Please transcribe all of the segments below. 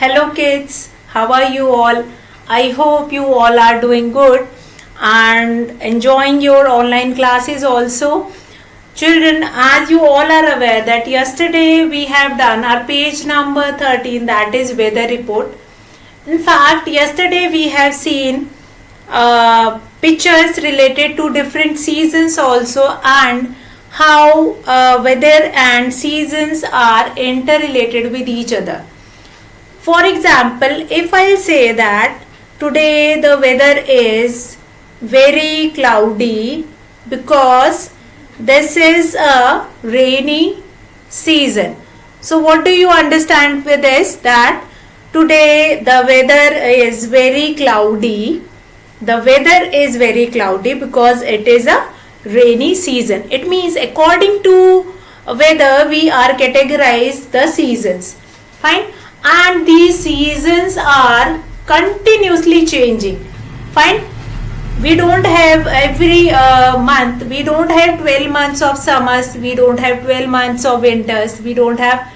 Hello kids, how are you all? I hope you all are doing good and enjoying your online classes also. Children, as you all are aware that yesterday we have done our page number 13, that is weather report. In fact, yesterday we have seen pictures related to different seasons also, and how weather and seasons are interrelated with each other. For example, if I say that today the weather is very cloudy because this is a rainy season. So what do you understand with this? That today the weather is very cloudy. The weather is very cloudy because it is a rainy season. It means according to weather we are categorized the seasons. Fine. And these seasons are continuously changing. Fine. We don't have every month, we don't have 12 months of summers, we don't have 12 months of winters, we don't have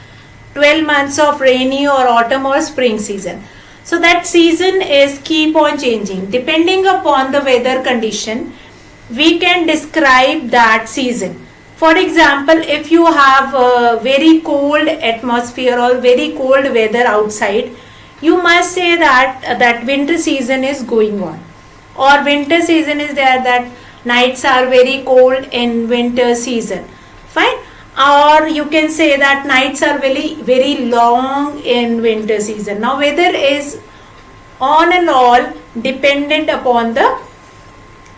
12 months of rainy or autumn or spring season. So that season is keep on changing. Depending upon the weather condition, we can describe that season. For example, if you have a very cold atmosphere or very cold weather outside, you must say that winter season is going on, or winter season is there, that nights are very cold in winter season. Fine. Or you can say that nights are very long in winter season. Now weather is on and all dependent upon the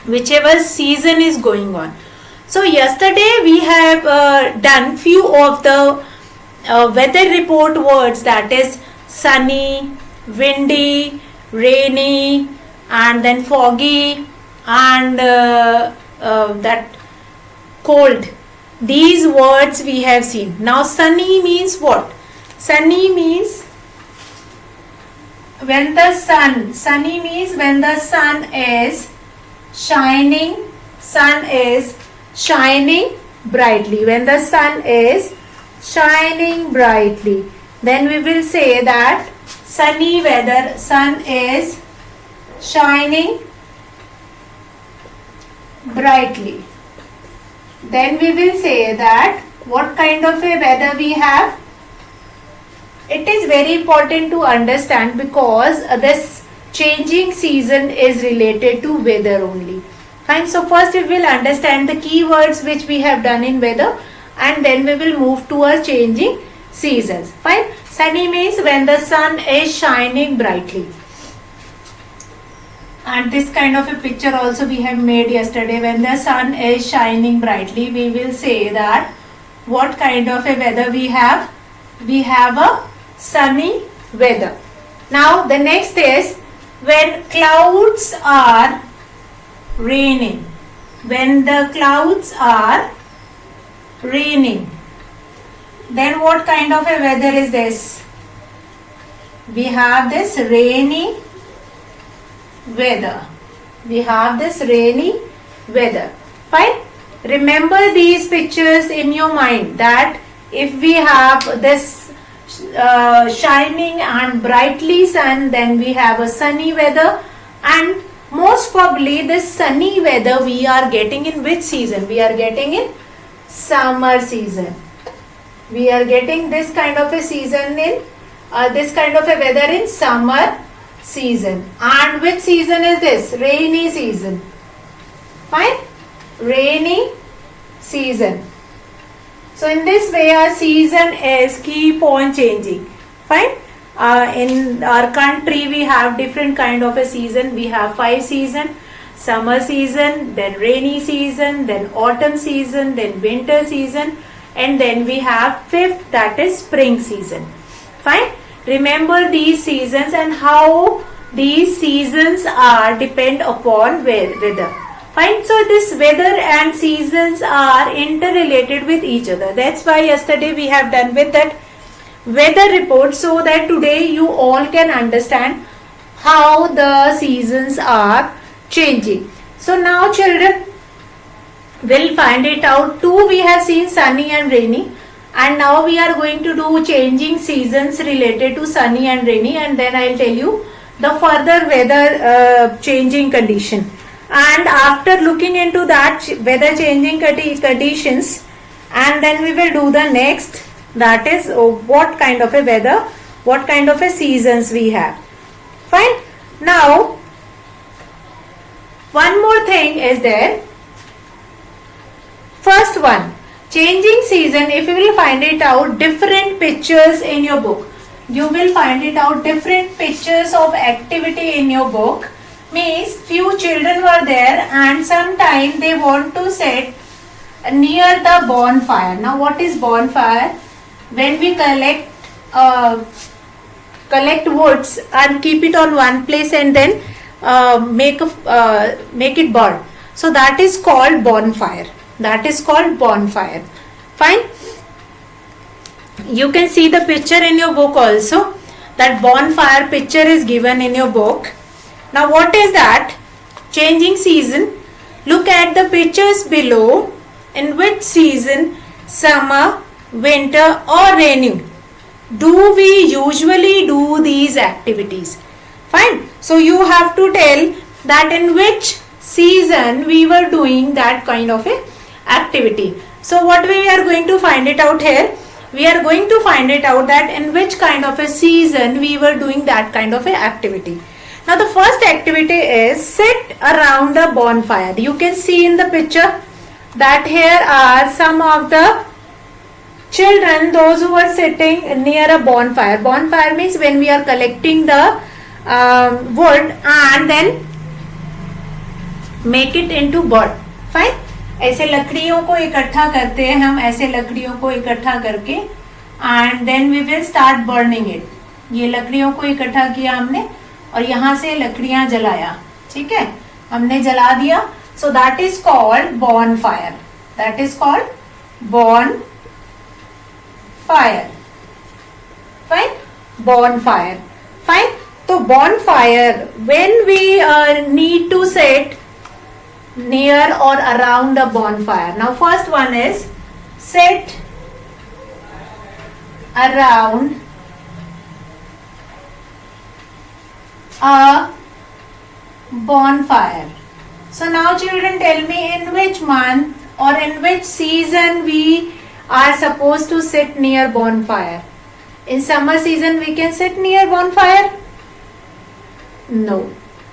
whichever season is going on. So yesterday we have done few of the weather report words, that is sunny, windy, rainy, and then foggy, and that cold. These words we have seen. Now sunny means what? Sunny means when the sun, sunny means when the sun is shining, sun is shining brightly. When the sun is shining brightly, then we will say that sunny weather, sun is shining brightly. Then we will say that what kind of a weather we have. It is very important to understand because this changing season is related to weather only. Fine. So first we will understand the keywords which we have done in weather, and then we will move to our changing seasons. Fine. Sunny means when the sun is shining brightly. And this kind of a picture also we have made yesterday. When the sun is shining brightly, we will say that what kind of a weather we have. We have a sunny weather. Now the next is when clouds are raining. When the clouds are raining, then what kind of a weather is this? We have this rainy weather. We have this rainy weather. Fine. Remember these pictures in your mind, that if we have this shining and brightly sun, then we have a sunny weather. And most probably this sunny weather we are getting in which season? We are getting in summer season. We are getting this kind of a season in this kind of a weather in summer season. And which season is this? Rainy season. Fine. Rainy season. So in this way our season is keep on changing. Fine. In our country we have different kind of a season. We have 5 seasons: summer season, then rainy season, then autumn season, then winter season, and then we have 5th, that is spring season. Fine. Remember these seasons and how these seasons are depend upon weather. Fine. So this weather and seasons are interrelated with each other. That's why yesterday we have done with that weather report, so that today you all can understand how the seasons are changing. So now children will find it out. 2 we have seen sunny and rainy. and now we are going to do changing seasons related to sunny and rainy, and then I'll tell you the further weather changing condition. And after looking into that weather changing conditions, and then we will do the next, that is what kind of a weather, what kind of a seasons we have. Fine. Now one more thing is there. First one, changing season, if you will find it out, different pictures in your book. You will find it out different pictures of activity in your book. Means few children were there and sometime they want to sit near the bonfire. Now what is bonfire? When we collect woods and keep it on one place and then make it burn. So that is called bonfire. That is called bonfire. Fine. You can see the picture in your book also. That bonfire picture is given in your book. Now what is that? Changing season. Look at the pictures below. In which season, summer, winter or rainy, do we usually do these activities? Fine. So you have to tell that in which season we were doing that kind of a activity. So what we are going to find it out here? We are going to find it out that in which kind of a season we were doing that kind of a activity. Now the first activity is sit around a bonfire. You can see in the picture that here are some of the children, those who are sitting near a bonfire. Bonfire means when we are collecting the wood and then make it into burn. Fine. ऐसे लकड़ियों को इकट्ठा करते हैं हम, ऐसे लकड़ियों को इकट्ठा करके and then we will start burning it. ये लकड़ियों को इकट्ठा किया हमने और यहाँ से लकड़ियां जलाया. ठीक है, हमने जला दिया. So that is called bonfire. That is called bonfire. Fine. Bonfire. Fine. तो bonfire when we need to set near or around a bonfire. Now first one is sit around a bonfire. So now children, tell me in which month or in which season we are supposed to sit near bonfire. In summer season we can sit near bonfire? No,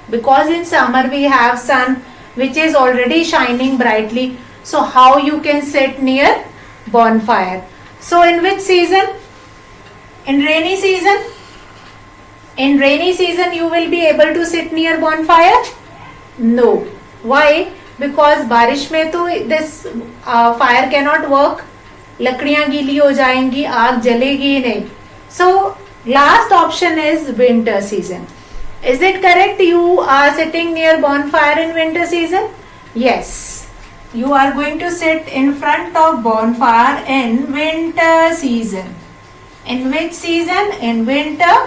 because in summer we have sun which is already shining brightly. So how you can sit near bonfire? So in which season? In rainy season? In rainy season you will be able to sit near bonfire? No. Why? Because बारिश में तो this fire cannot work. लकड़ियां गीली हो जाएंगी, आग जलेगी नहीं. So last option is winter season. Is it correct? You are sitting near bonfire in winter season? Yes. You are going to sit in front of bonfire in winter season. In which season? In winter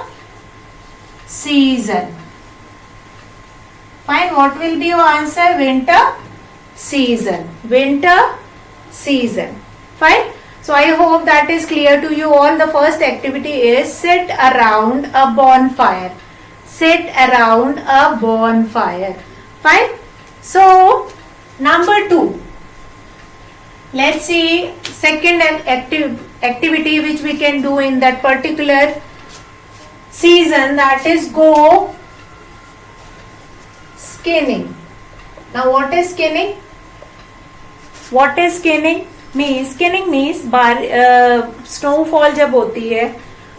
season. Fine. What will be your answer? Winter season. Winter season. Fine. So I hope that is clear to you all. The first activity is sit around a bonfire. Sit around a bonfire. Fine. So number 2. Let's see second activity which we can do in that particular season, that is go skinning. Now what is skinning? What is skinning? Skinning means snowfall जब होती है,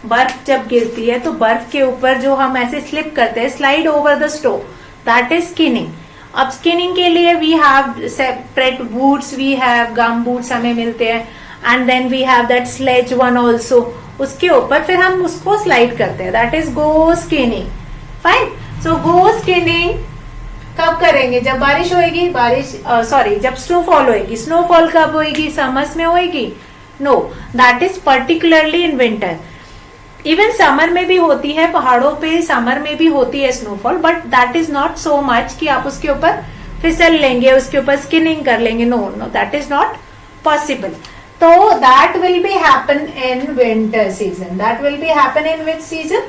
बर्फ जब गिरती है तो बर्फ के ऊपर जो हम ऐसे स्लिप करते हैं, slide over the snow, that is skinning. अब स्किनिंग के लिए we have separate boots, we have gum boots हमें मिलते हैं and then we have that sledge one also. उसके ऊपर फिर हम उसको स्लाइड करते हैं, that is go skinning. Fine. So go skinning कब करेंगे? जब बारिश होएगी. जब स्नोफॉल होएगी. स्नोफॉल कब होएगी? समर्स में होएगी? No, that is particularly in winter. Even summer में भी होती है, पहाड़ों पे समर में भी होती है snowfall, but that is not so much कि आप उसके ऊपर फिसल लेंगे, उसके ऊपर स्किनिंग कर लेंगे. No, that is not possible. So that will be happen in winter season. That will be happen in which season?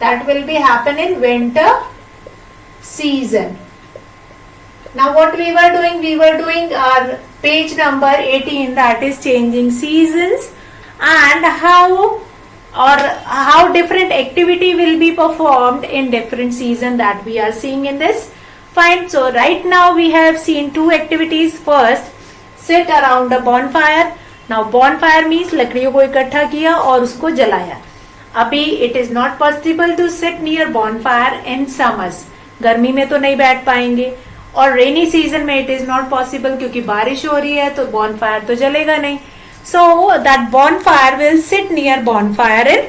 That will be happen in winter season. Now what we were doing? We were doing our page number 18, that is changing seasons and how different activity will be performed in different season, that we are seeing in this. Fine. So right now we have seen two activities. First, sit around a bonfire. Now bonfire means लकड़ियों को इकट्ठा किया और उसको जलाया. अभी it is not possible to sit near bonfire in summers. गर्मी में तो नहीं बैठ पाएंगे, और रेनी सीजन में इट इज नॉट पॉसिबल क्योंकि बारिश हो रही है तो बॉनफायर तो जलेगा नहीं. So that bonfire will sit near bonfire in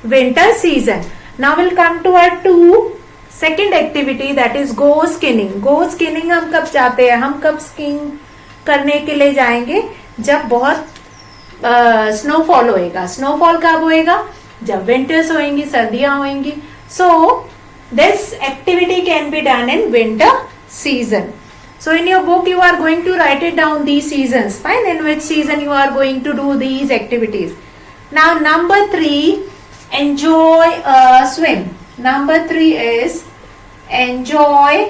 winter season. Now will come to our to second activity, that is go skinning. Go skinning हम कब जाते हैं? हम कब स्कीइंग करने के लिए जाएंगे? जब बहुत स्नोफॉल होएगा. स्नोफॉल कब होएगा? जब विंटर्स होएंगी, सर्दियां होएंगी. So this activity can be done in winter season. So in your book you are going to write it down these seasons. Fine. In which season you are going to do these activities. Now number 3, enjoy a swim. Number 3 is enjoy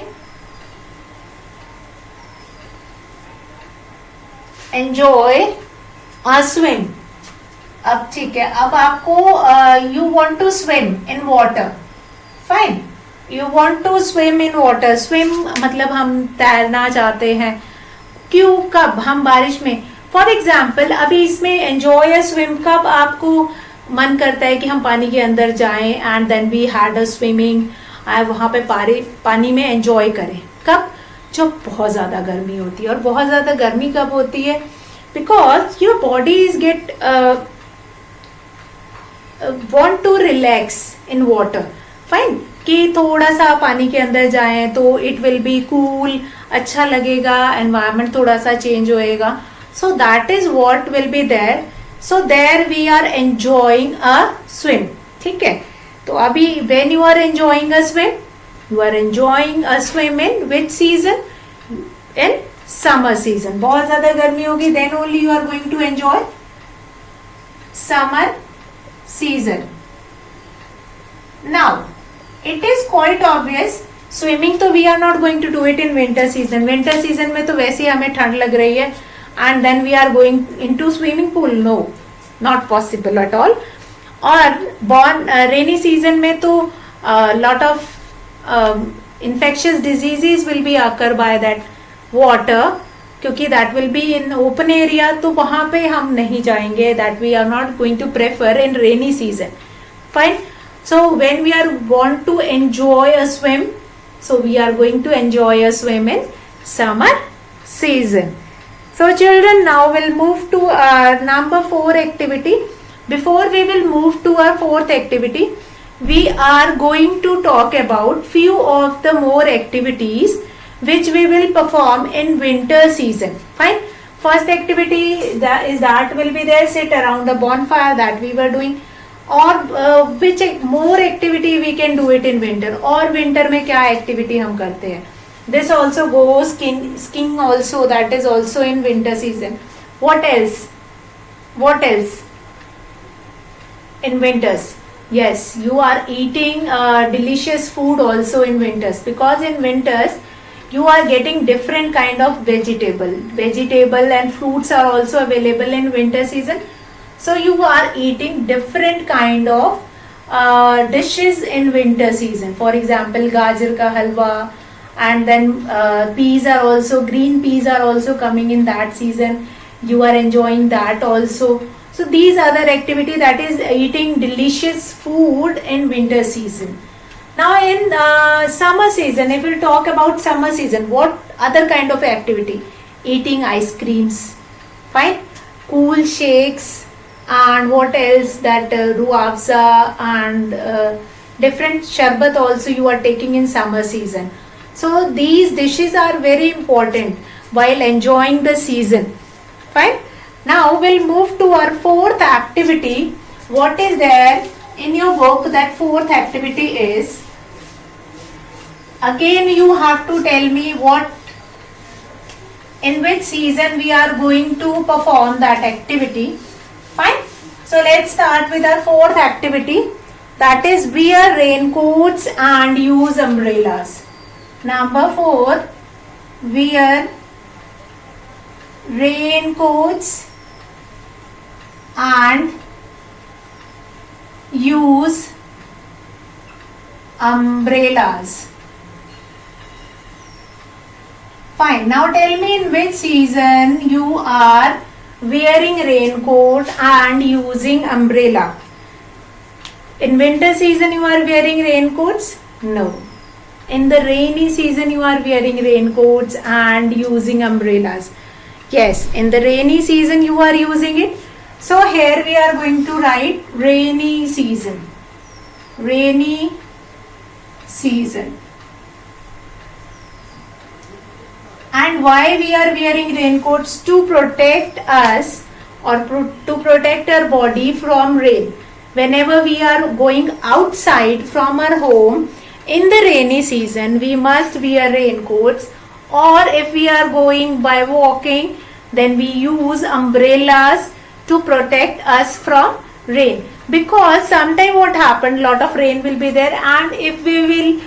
a swim. अब ठीक है, अब आपको you want to swim in water. Fine. You want to swim in water. Swim मतलब हम तैरना चाहते हैं. क्यों? कब? हम बारिश में. फॉर एग्जाम्पल अभी इसमें enjoy a swim, कब आपको मन करता है कि हम पानी के अंदर जाएं and then we had a swimming, वहाँ पे पानी में enjoy करें. कब? जब बहुत ज़्यादा गर्मी होती है. और बहुत ज़्यादा गर्मी कब होती है? Because your body is want to relax in water. Fine. कि थोड़ा सा पानी के अंदर जाएं तो इट विल बी कूल, अच्छा लगेगा, एनवायरमेंट थोड़ा सा चेंज होएगा. So that is what will be there. So there we are enjoying a swim. ठीक है. तो अभी when you are enjoying a swim, you are enjoying a swim in which season? In summer season. बहुत ज्यादा गर्मी होगी, then only you are going to enjoy summer season. Now it is quite obvious, swimming तो we are not going to do it in winter season. Winter season में तो वैसे ही हमें ठंड लग रही है and then we are going into swimming pool. No, not possible at all. और rainy season में तो lot of infectious diseases will be occur by that water, क्योंकि that will be in open area, तो वहाँ पे हम नहीं जाएंगे. That we are not going to prefer in rainy season. Fine. So when we are want to enjoy a swim, so we are going to enjoy a swim in summer season. So children, now we'll move to our number 4 activity. Before we will move to our 4th activity, we are going to talk about few of the more activities which we will perform in winter season. Fine. First activity that will be there, sit around a bonfire, that we were doing. और which more activity we can do it in winter. और winter में क्या activity हम करते हैं? This also go skiing also, that is also in winter season. what else in winters? Yes, you are eating delicious food also in winters, because in winters you are getting different kind of vegetable and fruits are also available in winter season. So you are eating different kind of dishes in winter season. For example, gajar ka halwa, and then peas are also, green peas are also coming in that season. You are enjoying that also. So these other activity, that is eating delicious food in winter season. Now in summer season, if we talk about summer season, what other kind of activity? Eating ice creams. Fine. Cool shakes. And what else? That ruafza and different sharbat also you are taking in summer season. So these dishes are very important while enjoying the season. Fine. Now we'll move to our 4th activity. What is there in your book? That 4th activity is, again you have to tell me what in which season we are going to perform that activity. Fine. So let's start with our fourth activity, that is wear raincoats and use umbrellas. Number 4, wear raincoats and use umbrellas. Fine. Now tell me in which season you are wearing raincoat and using umbrella. In winter season you are wearing raincoats? No. In the rainy season you are wearing raincoats and using umbrellas? Yes, in the rainy season you are using it. So here we are going to write rainy season. Rainy season. And why we are wearing raincoats? To protect us or to protect our body from rain. Whenever we are going outside from our home in the rainy season, we must wear raincoats, or if we are going by walking, then we use umbrellas to protect us from rain. Because sometime what happened, lot of rain will be there, and if we will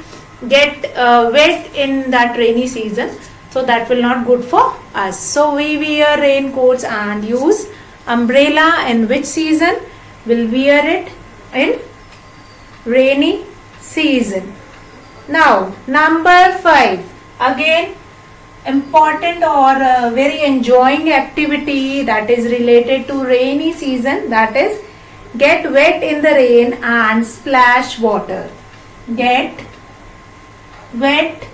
get wet in that rainy season, so that will not good for us. So we wear raincoats and use umbrella. In which season? We'll wear it in rainy season. Now number 5, again important or very enjoying activity that is related to rainy season, that is get wet in the rain and splash water. Get wet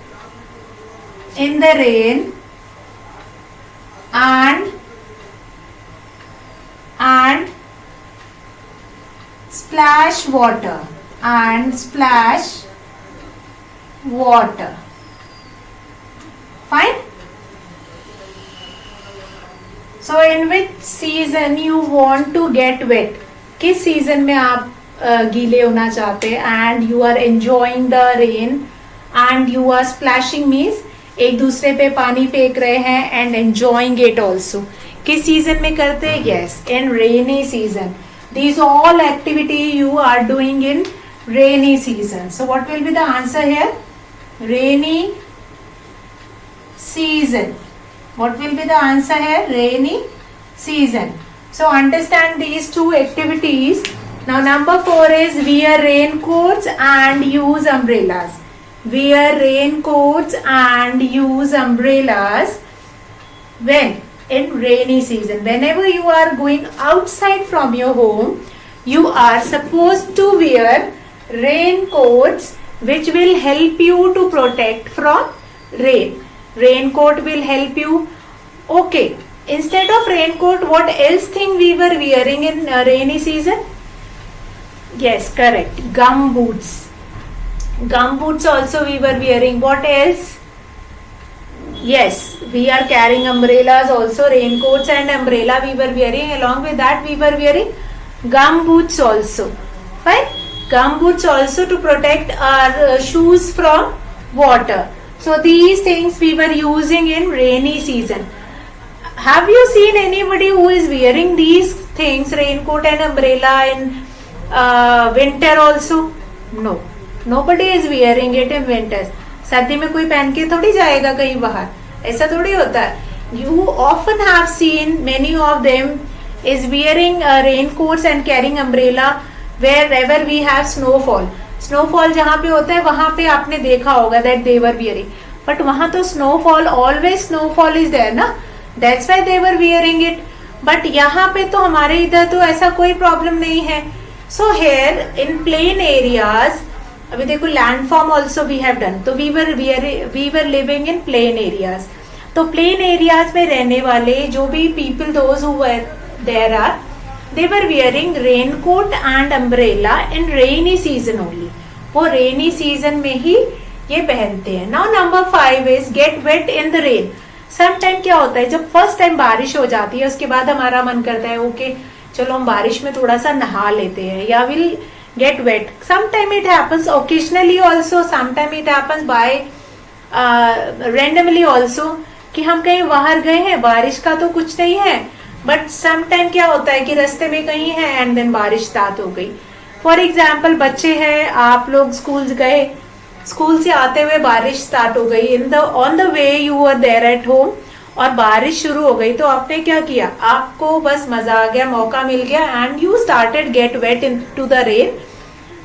in the rain and splash water Fine. So in which season you want to get wet? किस season में आप गीले होना चाहते हैं and you are enjoying the rain and you are splashing means एक दूसरे पे पानी फेंक रहे हैं and enjoying it also. किस season में करते हैं? Yes, in rainy season. These all activity you are doing in rainy season. So what will be the answer here? Rainy season. What will be the answer here? Rainy season. So understand these two activities. Now number 4 is wear raincoats and use umbrellas. Wear raincoats and use umbrellas when? In rainy season. Whenever you are going outside from your home, you are supposed to wear raincoats which will help you to protect from rain. Raincoat will help you. Okay. Instead of raincoat, what else thing we were wearing in rainy season? Yes, correct. Gum boots. Gum boots also we were wearing. What else? Yes, we are carrying umbrellas also. Raincoats and umbrella we were wearing. Along with that we were wearing gum boots also. Fine. Gum boots also to protect our shoes from water. So these things we were using in rainy season. Have you seen anybody who is wearing these things, raincoat and umbrella, in winter also? No. Nobody is wearing it in winters. सर्दी में कोई पहन के थोड़ी जाएगा कहीं बाहर, ऐसा थोड़ी होता है. You often have seen many of them is wearing raincoats and carrying umbrella wherever we have snowfall. Snowfall जहाँ पे होता है वहाँ पे आपने देखा होगा that they were wearing. But वहाँ तो snowfall, always snowfall is there ना. That's why they were wearing it. But यहाँ पे तो हमारे इधर तो ऐसा कोई प्रॉब्लम नहीं है. So here in plain areas, अभी देखो landform also we have done. तो we were living in plain areas. तो plain areas में रहने वाले जो भी people, those who were there are, they were wearing raincoat and umbrella in rainy season only. वो rainy season में ही ये पहनते हैं. Now number 5 is get wet in the rain. Sometime क्या होता है, जब फर्स्ट टाइम बारिश हो जाती है उसके बाद हमारा मन करता है ओके चलो हम बारिश में थोड़ा सा नहा लेते हैं या will get wet. Sometime it happens occasionally also, sometime it happens by randomly also. कि हम कहीं बाहर गए हैं, बारिश का तो कुछ नहीं है, बट सम टाइम क्या होता है कि रास्ते में कहीं है एंड देन बारिश स्टार्ट हो गई. फॉर एग्जाम्पल बच्चे हैं, आप लोग स्कूल गए, स्कूल से आते हुए बारिश स्टार्ट हो गई, on the way you are there at home और बारिश शुरू हो गई, तो आपने क्या किया, आपको बस मजा आ गया, मौका मिल गया and you started get wet in to the rain.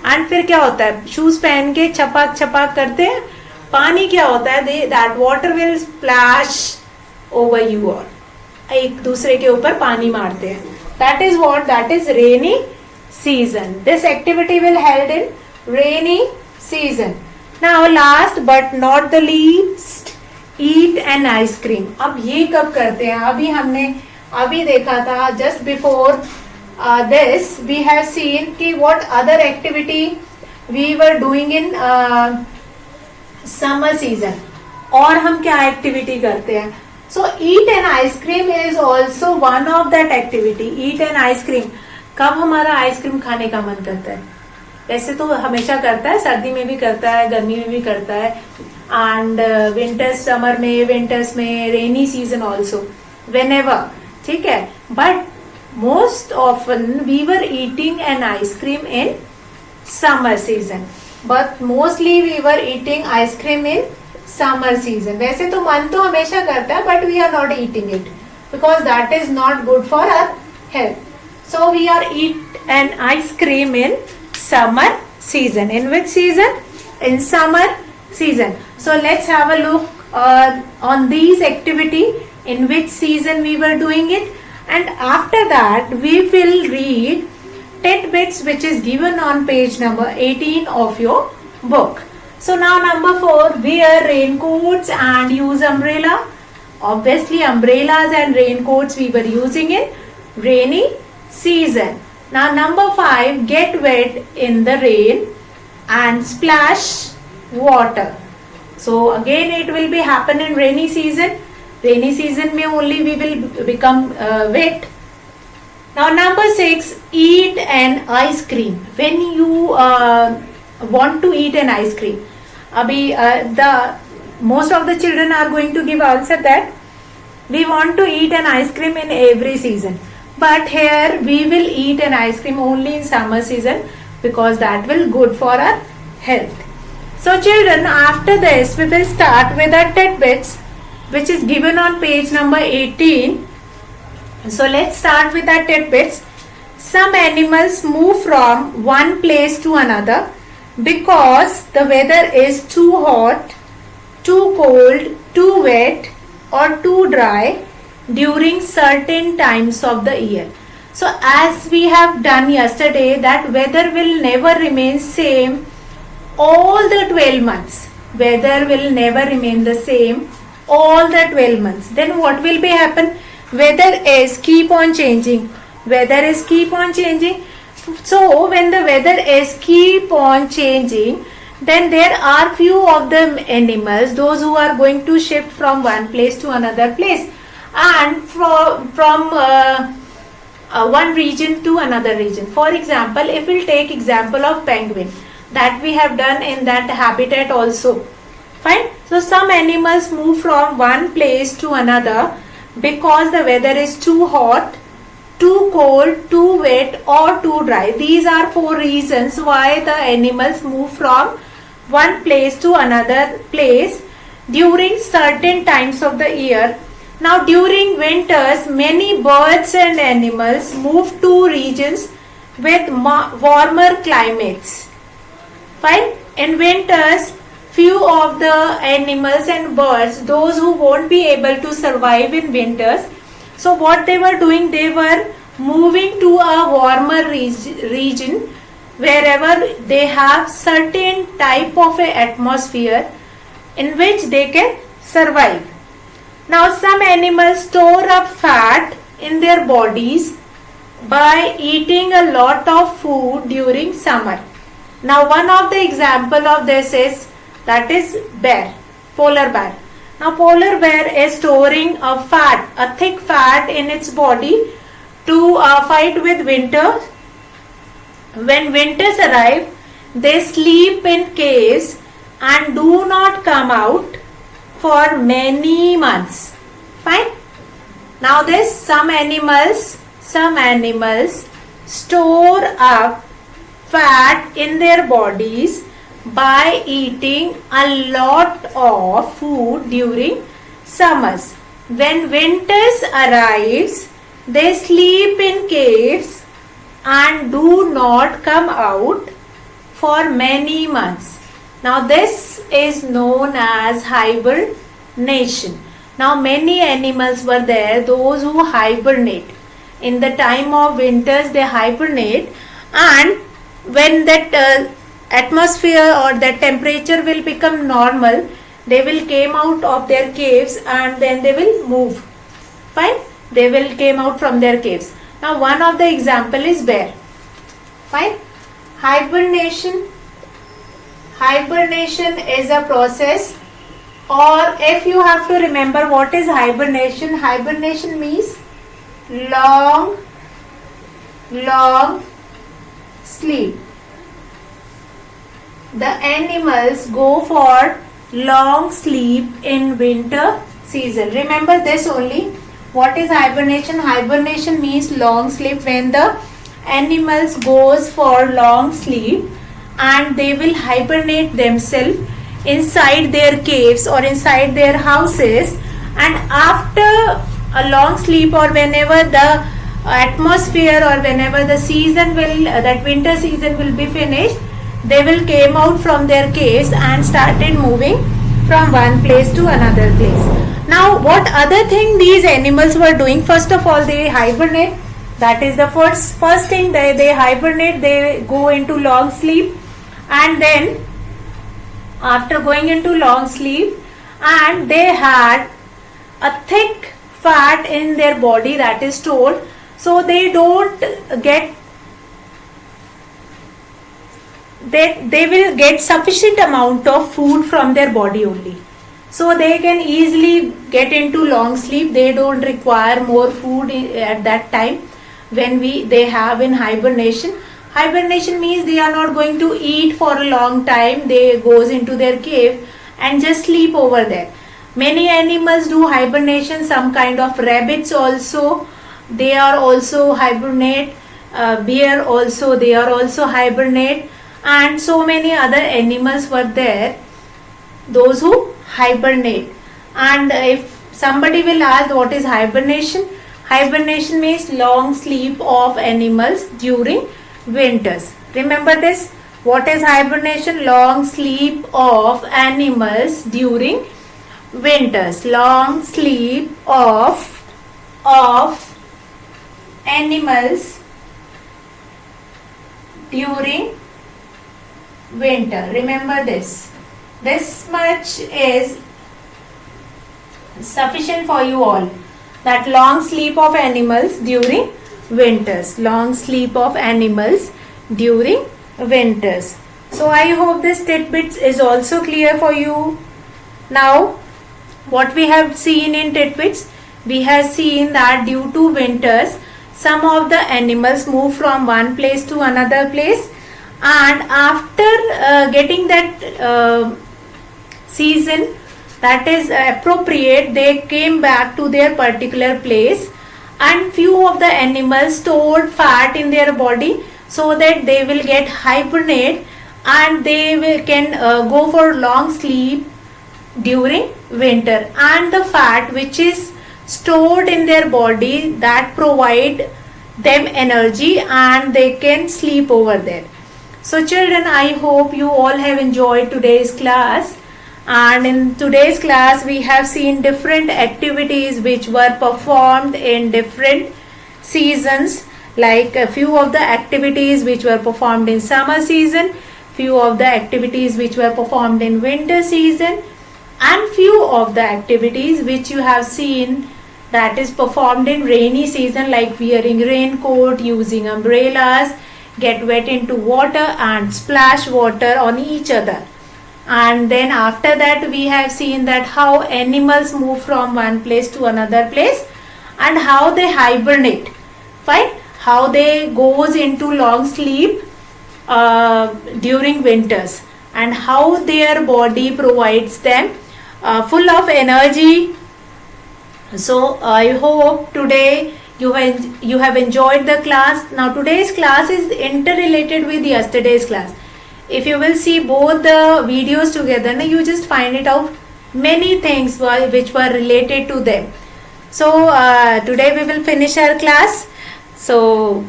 And फिर क्या होता है, शूज पहन के छपाक छपाक करते हैं, पानी क्या होता है, that water will splash over you, और एक दूसरे के ऊपर पानी मारते हैं. That is what, that is rainy season. This activity will held in rainy season. Now last but not the least, eat an ice cream. अब ये कब करते हैं, अभी देखा था just before this we have seen कि what other activity we were doing in summer season. और हम क्या activity करते हैं, so eat an ice cream is also one of that activity. Eat an ice cream. कब हमारा ice cream खाने का मन करता है, वैसे तो हमेशा करता है, सर्दी में भी करता है, गर्मी में भी करता है, एंड विंटर्स, समर में, विंटर्स में, rainy season also, whenever, ठीक है. But most often we were eating an ice cream in summer season, but mostly we were eating ice cream in summer season. वैसे तो मन तो हमेशा करता है, but we are not eating it because that is not good for our health. So we are eat an ice cream in summer season. In which season? In summer season. So let's have a look on these activity, in which season we were doing it, and after that we will read tidbits which is given on page number 18 of your book. So now number 4, wear raincoats and use umbrella. Obviously umbrellas and raincoats we were using in rainy season. Now number 5, get wet in the rain and splash water. So again it will be happen in rainy season. Rainy season में only we will become wet. Now number 6, eat an ice cream. When you want to eat an ice cream, अभी the most of the children are going to give answer that we want to eat an ice cream in every season. But here we will eat an ice cream only in summer season because that will good for our health. So children, after this we will start with our tidbits which is given on page number 18. So let's start with our tidbits. Some animals move from one place to another because the weather is too hot, too cold, too wet or too dry during certain times of the year. So as we have done yesterday, that weather will never remain same all the 12 months. Weather will never remain the same all the 12 months. Then what will be happen? Weather is keep on changing. Weather is keep on changing. So when the weather is keep on changing, then there are few of the animals, those who are going to shift from one place to another place, and from one region to another region. For example, if we'll take example of penguin, that we have done in that habitat also. Fine. So some animals move from one place to another because the weather is too hot, too cold, too wet or too dry. These are 4 reasons why the animals move from one place to another place during certain times of the year. Now during winters, many birds and animals move to regions with warmer climates. Fine. In winters, few of the animals and birds, those who won't be able to survive in winters, so what they were doing, they were moving to a warmer region wherever they have certain type of a atmosphere in which they can survive. Now some animals store up fat in their bodies by eating a lot of food during summer. Now one of the example of this is that is bear, polar bear. Now polar bear is storing a thick fat in its body to fight with winter. When winters arrive, they sleep in caves and do not come out for many months. Fine. Now this some animals store up fat in their bodies by eating a lot of food during summers. When winters arrives, they sleep in caves and do not come out for many months. Now this is known as hibernation. Now many animals were there, those who hibernate. In the time of winters they hibernate, and when that atmosphere or that temperature will become normal, they will came out of their caves and then they will move. Fine. They will came out from their caves. Now one of the example is bear. Fine. Hibernation is a process, or if you have to remember what is hibernation means long sleep. The animals go for long sleep in winter season. Remember this only. What is hibernation? Hibernation means long sleep. When the animals goes for long sleep and they will hibernate themselves inside their caves or inside their houses, and after a long sleep or whenever the atmosphere or whenever the season will that winter season will be finished, they will came out from their caves and started moving from one place to another place. Now what other thing these animals were doing? First of all, they hibernate. That is the first thing. They hibernate, they go into long sleep, and then after going into long sleep, and they had a thick fat in their body that is stored, so they don't get they will get sufficient amount of food from their body only, so they can easily get into long sleep. They don't require more food at that time when they have in hibernation. Hibernation means they are not going to eat for a long time. They goes into their cave and just sleep over there. Many animals do hibernation. Some kind of rabbits also, they are also hibernate. Bear also, they are also hibernate, and so many other animals were there, those who hibernate. And if somebody will ask what is hibernation means long sleep of animals during winters. Remember this. What is hibernation? Long sleep of animals during winters. Long sleep of animals during winter. Remember this. This much is sufficient for you all. That long sleep of animals during winters. Long sleep of animals during winters. So I hope this tidbits is also clear for you. Now what we have seen in tidbits, we have seen that due to winters some of the animals move from one place to another place, and after getting that season that is appropriate, they came back to their particular place, and few of the animals stored fat in their body so that they will get hibernate and they can go for long sleep during winter. And the fat which is stored in their body, that provide them energy and they can sleep over there. So children, I hope you all have enjoyed today's class. And in today's class we have seen different activities which were performed in different seasons, like a few of the activities which were performed in summer season, few of the activities which were performed in winter season, and few of the activities which you have seen that is performed in rainy season, like wearing raincoat, using umbrellas, get wet into water and splash water on each other. And then after that we have seen that how animals move from one place to another place and how they hibernate. Fine. How they goes into long sleep during winters, and how their body provides them full of energy So I hope today you have enjoyed the class. Now today's class is interrelated with yesterday's class. If you will see both the videos together, now you just find it out many things which were related to them. So today we will finish our class. So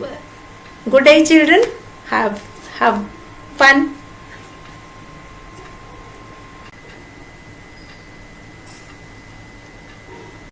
good day children, have fun.